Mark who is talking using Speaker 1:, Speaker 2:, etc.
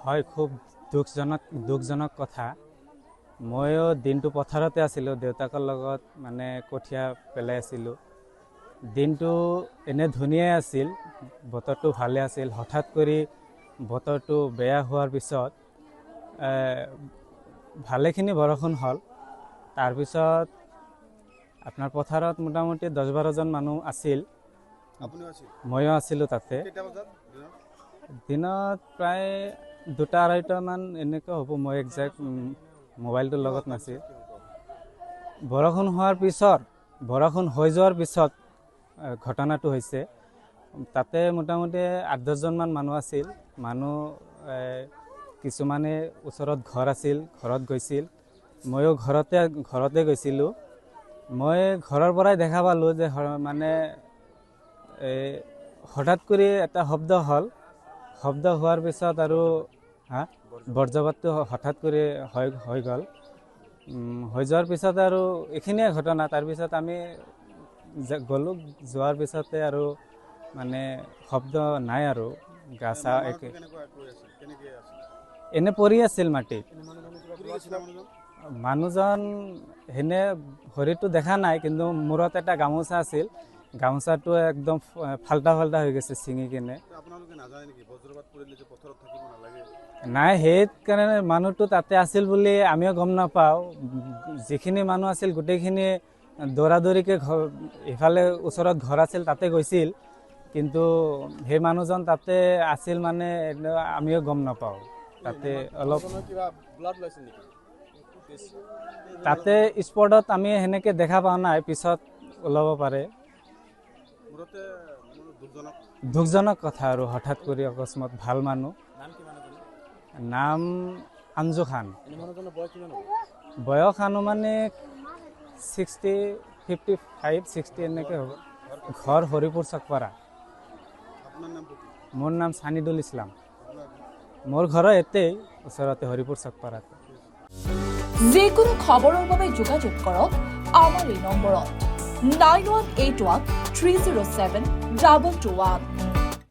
Speaker 1: হয় খুব দুখজনক কথা। ময়ো দিনটো পথাৰতে আছিলোঁ, দেউতাকৰ লগত মানে কঠীয়া পেলাই আছিলোঁ। দিনটো এনে ধুনীয়াই আছিল, বতৰটো ভালে আছিল। হঠাৎ কৰি বতৰটো বেয়া হোৱাৰ পিছত ভালেখিনি বৰষুণ হ'ল। তাৰপিছত আপোনাৰ পথাৰত মোটামুটি 10-12জন মানুহ আছিল, ময়ো আছিলোঁ তাতে। দিনত প্ৰায় 2-2:30মান এনেকুৱা হ'ব, মই একজেক্ট মোবাইলটোৰ লগত নাছিল। বৰষুণ হৈ যোৱাৰ পিছত ঘটনাটো হৈছে, তাতে মোটামুটি 8-10জনমান মানুহ আছিল। কিছুমানে ওচৰত ঘৰ আছিল, ঘৰত গৈছিল। ময়ো ঘৰতে গৈছিলোঁ। মই ঘৰৰ পৰাই দেখা পালোঁ যে মানে হঠাৎ কৰি এটা শব্দ হ'ল। শব্দ হোৱাৰ পিছত আৰু বজ্ৰপাতটো হঠাৎ কৰি হৈ গ'ল। হৈ যোৱাৰ পিছত আৰু এইখিনিয়ে ঘটনা। তাৰপিছত আমি গ'লোঁ, যোৱাৰ পিছতে আৰু মানে শব্দ নাই আৰু গা চা এনে পৰি আছিল মাটিত। মানুহজন হেনে শৰীৰটো দেখা নাই, কিন্তু মূৰত এটা গামোচা আছিল। গামোচাটো একদম ফাল্টা হৈ গৈছে ছিঙি কিনে। নাই, সেইকাৰণে মানুহটো তাতে আছিল বুলি আমিও গম নাপাওঁ। যিখিনি মানুহ আছিল গোটেইখিনি দৌৰাদৌৰিকৈ ইফালে ওচৰত ঘৰ আছিল তাতে গৈছিল, কিন্তু সেই মানুহজন তাতে আছিল মানে আমিও গম নাপাওঁ। তাতে অলপ তাতে স্পটত আমি সেনেকৈ দেখা পোৱা নাই, পিছত ওলাব পাৰে। দুখজনক কথা আৰু হঠাৎ কৰি অকস্মাত ভাল মানুহ। নাম আঞ্জু খান। বয়স আনুমানিক 55-60 এনেকৈ হ'ব। ঘৰ হৰিপুৰ চকপাৰা। মোৰ নাম ছানিদুল ইছলাম। মোৰ ঘৰৰ এতেই ওচৰতে, হৰিপুৰ চকপাৰাতে।
Speaker 2: যিকোনো খবৰৰ বাবে যোগাযোগ কৰক আমাৰ এই নম্বৰত 9181 307 221।